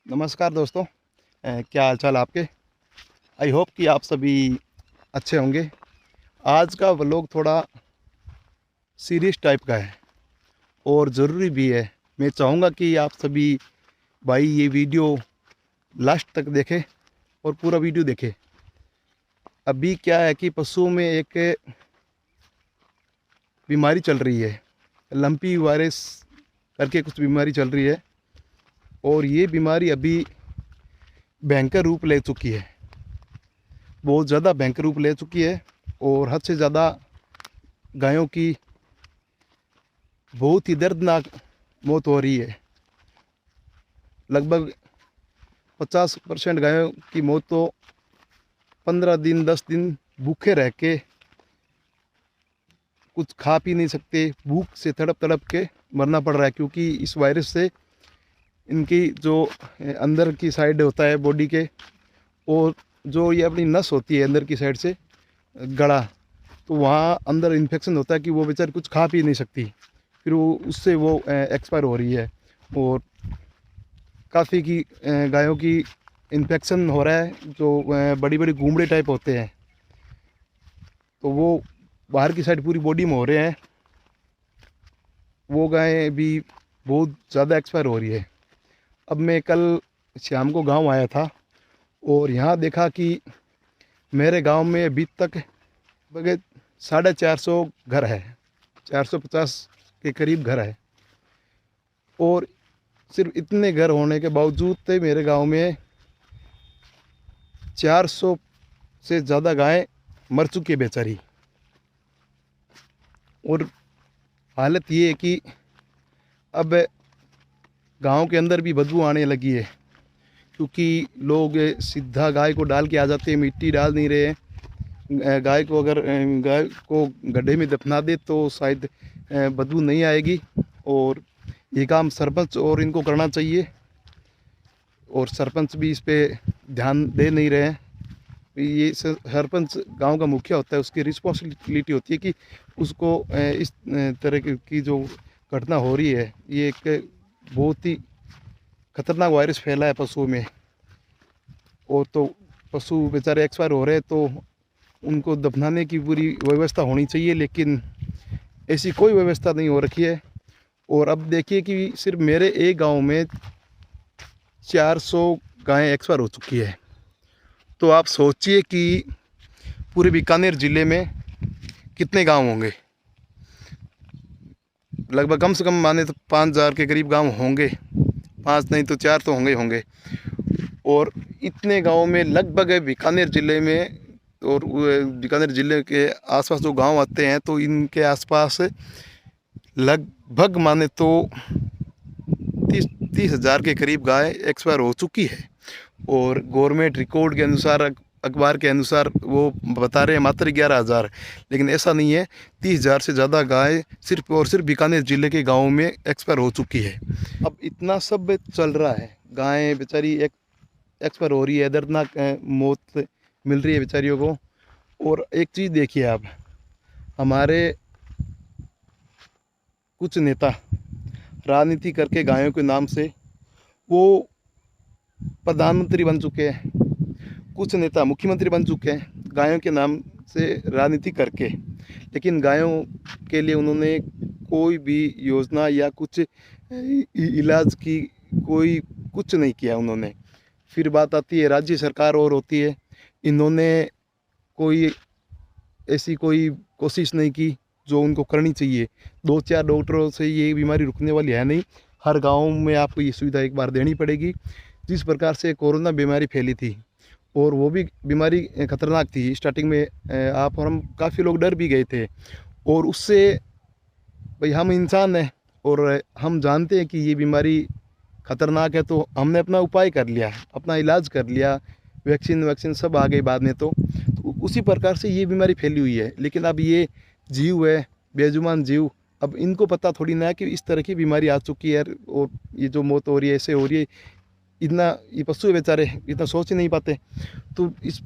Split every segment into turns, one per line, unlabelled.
नमस्कार दोस्तों। क्या हाल चाल आपके। आई होप कि आप सभी अच्छे होंगे। आज का व्लॉग थोड़ा सीरियस टाइप का है और ज़रूरी भी है। मैं चाहूँगा कि आप सभी भाई ये वीडियो लास्ट तक देखें और पूरा वीडियो देखें। अभी क्या है कि पशुओं में एक बीमारी चल रही है, लंपी वायरस करके कुछ बीमारी चल रही है और ये बीमारी अभी भयंकर रूप ले चुकी है, बहुत ज़्यादा भयंकर रूप ले चुकी है और हद से ज़्यादा गायों की बहुत ही दर्दनाक मौत हो रही है। लगभग 50% गायों की मौत तो 15 दिन 10 दिन भूखे रह के, कुछ खा पी नहीं सकते, भूख से तड़प तड़प के मरना पड़ रहा है, क्योंकि इस वायरस से इनकी जो अंदर की साइड होता है बॉडी के, और जो ये अपनी नस होती है अंदर की साइड से गला, तो वहाँ अंदर इन्फेक्शन होता है कि वो बेचारी कुछ खा पी नहीं सकती, फिर वो उससे वो एक्सपायर हो रही है। और काफ़ी की गायों की इन्फेक्शन हो रहा है, जो बड़ी बड़ी गुमड़े टाइप होते हैं, तो वो बाहर की साइड पूरी बॉडी में हो रहे हैं। वो गायें भी बहुत ज़्यादा एक्सपायर हो रही है। अब मैं कल शाम को गांव आया था और यहाँ देखा कि मेरे गांव में अभी तक लगभग 450 घर है, 450 के करीब घर है। और सिर्फ इतने घर होने के बावजूद तो मेरे गांव में 400 से ज़्यादा गायें मर चुकी है बेचारी। और हालत ये है कि अब गांव के अंदर भी बदबू आने लगी है, क्योंकि लोग सीधा गाय को डाल के आ जाते हैं, मिट्टी डाल नहीं रहे हैं। गाय को अगर गाय को गड्ढे में दफना दे तो शायद बदबू नहीं आएगी। और ये काम सरपंच और इनको करना चाहिए, और सरपंच भी इस पे ध्यान दे नहीं रहे हैं। ये सरपंच गांव का मुखिया होता है, उसकी रिस्पॉन्सिबिलिटी होती है कि उसको इस तरह की जो घटना हो रही है, ये एक बहुत ही खतरनाक वायरस फैला है पशुओं में, और तो पशु बेचारे एक्सपायर हो रहे हैं, तो उनको दफनाने की पूरी व्यवस्था होनी चाहिए, लेकिन ऐसी कोई व्यवस्था नहीं हो रखी है। और अब देखिए कि सिर्फ मेरे एक गांव में 400 गायें एक्सपायर हो चुकी है, तो आप सोचिए कि पूरे बीकानेर ज़िले में कितने गांव होंगे। लगभग कम से कम माने तो 5000 के करीब गांव होंगे, 5 नहीं तो 4 तो होंगे होंगे। और इतने गांवों में लगभग बीकानेर ज़िले में, और बीकानेर ज़िले के आसपास जो गांव आते हैं, तो इनके आसपास लगभग माने तो 30 हज़ार के करीब गाय एक्सपायर हो चुकी है। और गवर्नमेंट रिकॉर्ड के अनुसार, अखबार के अनुसार वो बता रहे हैं मात्र 11,000, लेकिन ऐसा नहीं है। 30,000 से ज़्यादा गाय सिर्फ और सिर्फ बीकानेर ज़िले के गाँव में एक्सपायर हो चुकी है। अब इतना सब चल रहा है, गायें बेचारी एक्सपायर हो रही है, दर्दनाक मौत मिल रही है बेचारियों को। और एक चीज़ देखिए आप, हमारे कुछ नेता राजनीति करके गायों के नाम से वो प्रधानमंत्री बन चुके हैं, कुछ नेता मुख्यमंत्री बन चुके हैं गायों के नाम से राजनीति करके, लेकिन गायों के लिए उन्होंने कोई भी योजना या कुछ इलाज की कोई कुछ नहीं किया उन्होंने। फिर बात आती है राज्य सरकार और होती है, इन्होंने कोई ऐसी कोई कोशिश नहीं की जो उनको करनी चाहिए। 2-4 डॉक्टरों से ये बीमारी रुकने वाली है नहीं, हर गांव में आपको ये सुविधा एक बार देनी पड़ेगी। जिस प्रकार से कोरोना बीमारी फैली थी, और वो भी बीमारी खतरनाक थी स्टार्टिंग में, आप और हम काफ़ी लोग डर भी गए थे। और उससे भाई हम इंसान हैं और हम जानते हैं कि ये बीमारी खतरनाक है, तो हमने अपना उपाय कर लिया, अपना इलाज कर लिया, वैक्सीन सब आ गई बाद में। तो उसी प्रकार से ये बीमारी फैली हुई है। लेकिन अब ये जीव है, बेजुबान जीव, अब इनको पता थोड़ी ना है कि इस तरह की बीमारी आ चुकी है और ये जो मौत हो रही है ऐसे हो रही है। इतना ये पशु बेचारे इतना सोच ही नहीं पाते। तो इस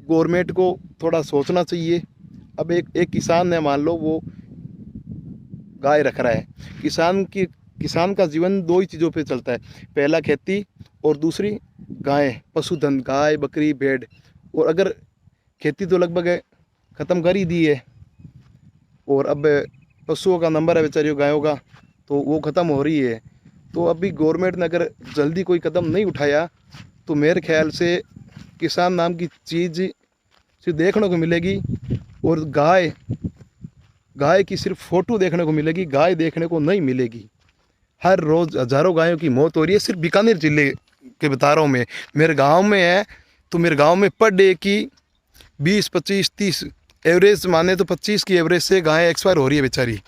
गवर्नमेंट को थोड़ा सोचना चाहिए। अब एक किसान है, मान लो वो गाय रख रहा है, किसान की किसान का जीवन दो ही चीज़ों पे चलता है, पहला खेती और दूसरी गाय, पशुधन, गाय बकरी भेड़। और अगर खेती तो लगभग ख़त्म कर ही दी है और अब पशुओं का नंबर है बेचारियों गायों का, तो वो ख़त्म हो रही है। तो अभी गवर्नमेंट ने अगर जल्दी कोई कदम नहीं उठाया तो मेरे ख्याल से किसान नाम की चीज़ सिर्फ देखने को मिलेगी और गाय गाय की सिर्फ फ़ोटो देखने को मिलेगी, गाय देखने को नहीं मिलेगी। हर रोज़ हज़ारों गायों की मौत हो रही है, सिर्फ बीकानेर ज़िले के बता रहा हूँ मैं। मेरे गांव में है तो मेरे गांव में पर डे की 20, 25, 30 एवरेज माने तो 25 की एवरेज से गाय एक्सपायर हो रही है बेचारी।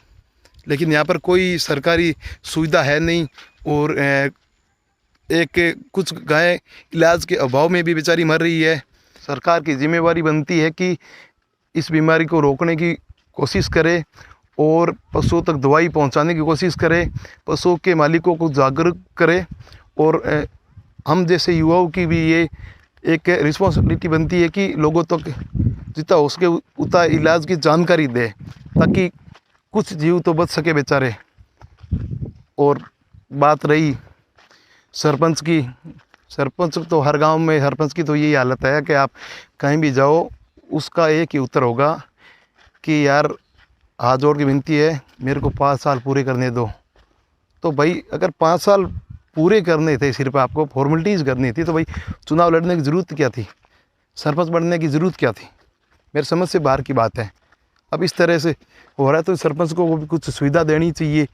लेकिन यहाँ पर कोई सरकारी सुविधा है नहीं और एक कुछ गाय इलाज के अभाव में भी बेचारी मर रही है। सरकार की जिम्मेवारी बनती है कि इस बीमारी को रोकने की कोशिश करे और पशुओं तक दवाई पहुंचाने की कोशिश करे, पशुओं के मालिकों को जागरूक करे और हम जैसे युवाओं की भी ये एक रिस्पॉन्सिबिलिटी बनती है कि लोगों तक जितना हो सके उतना इलाज की जानकारी दे ताकि कुछ जीव तो बच सके बेचारे। और बात रही सरपंच की, सरपंच तो हर गांव में सरपंच की तो यही हालत है कि आप कहीं भी जाओ उसका एक ही उत्तर होगा कि यार हाथ जोड़ की विनती है मेरे को 5 साल पूरे करने दो। तो भाई अगर 5 साल पूरे करने थे, सिर्फ आपको फॉर्मेलिटीज़ करनी थी, तो भाई चुनाव लड़ने की ज़रूरत क्या थी, सरपंच बनने की ज़रूरत क्या थी? मेरे समझ से बाहर की बात है। अब इस तरह से हो रहा है तो सरपंच को भी कुछ सुविधा देनी चाहिए,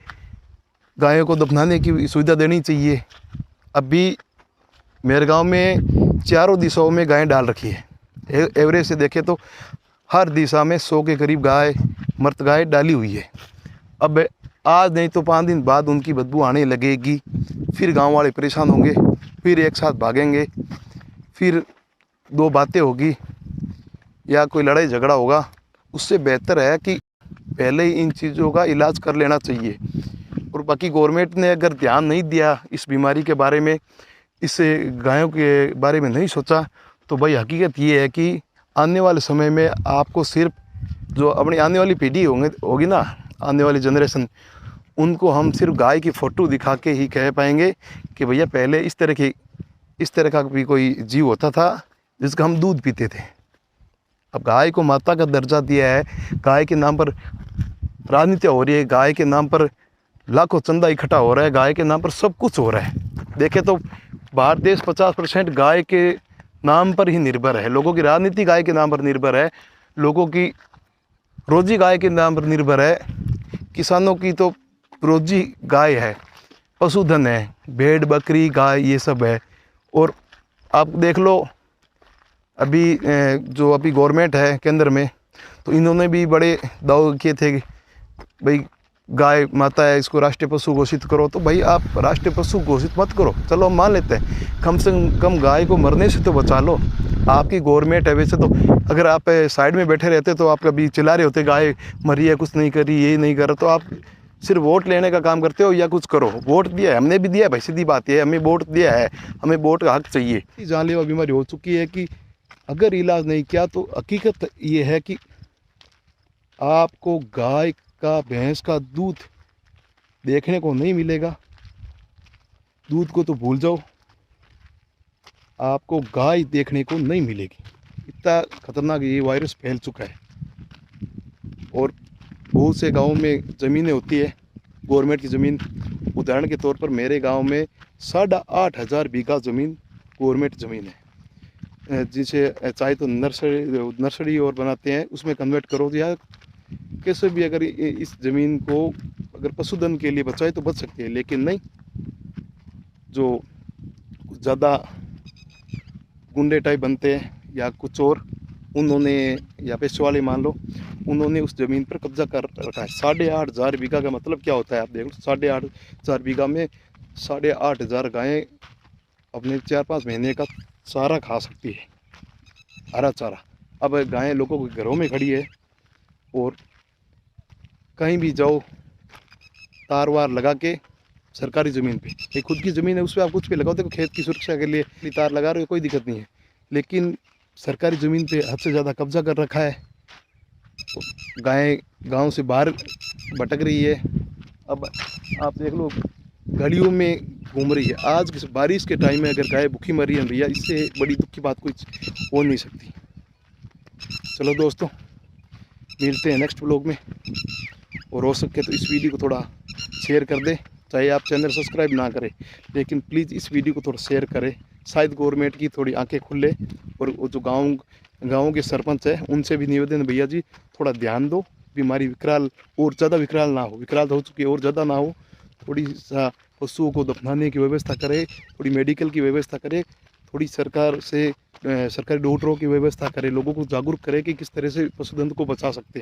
गायों को दफनाने की सुविधा देनी चाहिए। अभी मेरे गांव में चारों दिशाओं में गायें डाल रखी है, एवरेज से देखें तो हर दिशा में 100 के करीब गाय, मर्द गाय डाली हुई है। अब आज नहीं तो 5 दिन बाद उनकी बदबू आने लगेगी, फिर गांव वाले परेशान होंगे, फिर एक साथ भागेंगे, फिर 2 बातें होगी या कोई लड़ाई झगड़ा होगा। उससे बेहतर है कि पहले ही इन चीज़ों का इलाज कर लेना चाहिए। और बाकी गवर्नमेंट ने अगर ध्यान नहीं दिया इस बीमारी के बारे में, इस गायों के बारे में नहीं सोचा, तो भाई हकीकत ये है कि आने वाले समय में आपको सिर्फ जो अपनी आने वाली पीढ़ी होगी ना, आने वाली जनरेशन, उनको हम सिर्फ गाय की फ़ोटो दिखा के ही कह पाएंगे कि भैया पहले इस तरह का भी कोई जीव होता था जिसका हम दूध पीते थे। अब गाय को माता का दर्जा दिया है, गाय के नाम पर राजनीति हो रही है, गाय के नाम पर लाखों चंदा इकट्ठा हो रहा है, गाय के नाम पर सब कुछ हो रहा है। देखें तो भारत देश 50% गाय के नाम पर ही निर्भर है, लोगों की राजनीति गाय के नाम पर निर्भर है, लोगों की रोजी गाय के नाम पर निर्भर है। किसानों की तो रोजी गाय है, पशुधन है, भेड़ बकरी गाय ये सब है। और आप देख लो अभी जो अभी गवर्नमेंट है केंद्र में, तो इन्होंने भी बड़े दावे किए थे कि भाई गाय माता है, इसको राष्ट्रीय पशु घोषित करो। तो भाई आप राष्ट्रीय पशु घोषित मत करो, चलो हम मान लेते हैं, कम से कम गाय को मरने से तो बचा लो। आपकी गवर्नमेंट है, वैसे तो अगर आप साइड में बैठे रहते तो आप कभी चिल्ला रहे होते गाय मरी है, कुछ नहीं करी, ये नहीं कर रहा। तो आप सिर्फ वोट लेने का काम करते हो या कुछ करो। वोट दिया है, हमने भी दिया है भाई, सीधी बात है, हमें वोट दिया है, हमें वोट का हक चाहिए। जानलेवा बीमारी हो चुकी है कि अगर इलाज नहीं किया तो हकीकत ये है कि आपको गाय का, भैंस का दूध देखने को नहीं मिलेगा। दूध को तो भूल जाओ, आपको गाय देखने को नहीं मिलेगी। इतना खतरनाक ये वायरस फैल चुका है। और बहुत से गांवों में ज़मीनें होती है, गवर्नमेंट की ज़मीन। उदाहरण के तौर पर मेरे गांव में 8,500 बीघा ज़मीन गवर्नमेंट ज़मीन है, जिसे चाहे तो नर्सरी और बनाते हैं, उसमें कन्वर्ट करो या कैसे भी। अगर इस ज़मीन को अगर पशुधन के लिए बचाए तो बच सकते हैं, लेकिन नहीं, जो ज़्यादा गुंडे टाइप बनते हैं या कुछ और, उन्होंने, या पैसे वाले मान लो, उन्होंने उस ज़मीन पर कब्जा कर रखा है। 8,500 बीघा का मतलब क्या होता है आप देख लो। 8,500 बीघा में 8,500 गायें अपने 4-5 महीने का चारा खा सकती है, हरा चारा। अब गायें लोगों के घरों में खड़ी है और कहीं भी जाओ तार वार लगा के सरकारी ज़मीन पे, एक खुद की ज़मीन है उस पर आप कुछ भी लगाओ, देखो खेत की सुरक्षा के लिए तार लगा रहे हो, कोई दिक्कत नहीं है। लेकिन सरकारी ज़मीन पे हद से ज़्यादा कब्जा कर रखा है, गायें गांव से बाहर भटक रही है। अब आप देख लो गलियों में घूम रही है। आज किस बारिश के टाइम में अगर गाय भूखी मर रही है भैया, इससे बड़ी दुख की बात कोई हो नहीं सकती। चलो दोस्तों, मिलते हैं नेक्स्ट व्लॉग में, और हो सके तो इस वीडियो को थोड़ा शेयर कर दे। चाहे आप चैनल सब्सक्राइब ना करें, लेकिन प्लीज़ इस वीडियो को थोड़ा शेयर करें। शायद गवर्नमेंट की थोड़ी आंखें खुले, और वो जो गाँव के सरपंच है उनसे भी निवेदन है, भैया जी थोड़ा ध्यान दो, बीमारी विकराल और ज़्यादा विकराल ना हो, विकराल हो चुकी है और ज़्यादा ना हो। थोड़ी सा पशुओं को दफनाने की व्यवस्था करे, थोड़ी मेडिकल की व्यवस्था करे, थोड़ी सरकार से सरकारी डॉक्टरों की व्यवस्था करे, लोगों को जागरूक करे कि किस तरह से पशुधन को बचा सकते हैं।